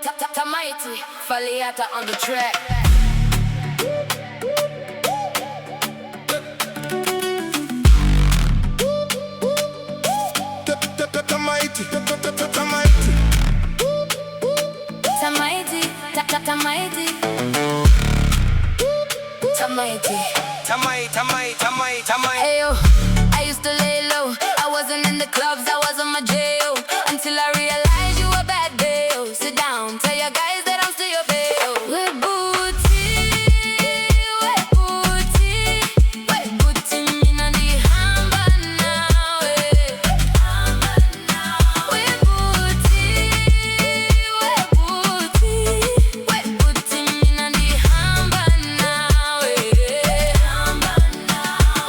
Tamaiti, Faleata on the track. Tamaiti, Tamaiti, Tamaiti, Tamaiti. Ayo, I used to lay low. I wasn't in the clubs, I was on my jail. Until I realized you were bad, babe. Sit down, tell your guys that I'm still your babe. With booty, with booty, with booty, mina Ndihamba nawe. With booty, with booty, with booty, mina Ndihamba nawe.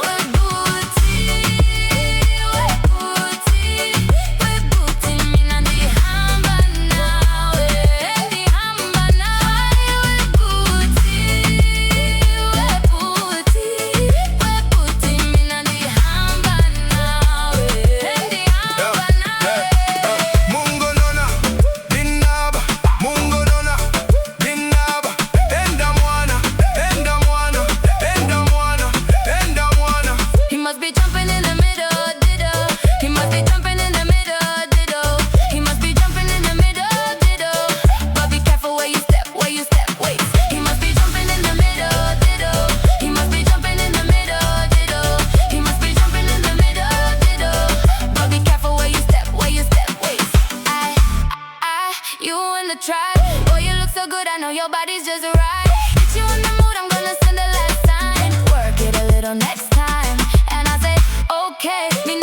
With booty, with booty, with booty, mina Ndihamba nawe. Ndihamba nawe. With booty, with booty, with booty, mina Ndihamba nawe. Ndihamba nawe. Mungo nona, Ndihamba, Mungo nona, Ndihamba, enda mwana, enda mwana, enda mwana, enda mwana. He must be jumping in the middle, ditto. He must be jumping in the middle, ditto. He must be jumping in the middle, ditto. But be careful where you step, wait. He must be jumping in the middle, ditto. He must be jumping in the middle, ditto. He must be jumping in the middle, ditto. But be careful where you step, wait. You in the trap. Boy, you look so good, I know your body's just right. Get you in the mood, I'm gonna send the last time. Work it a little next time. And I say, okay, me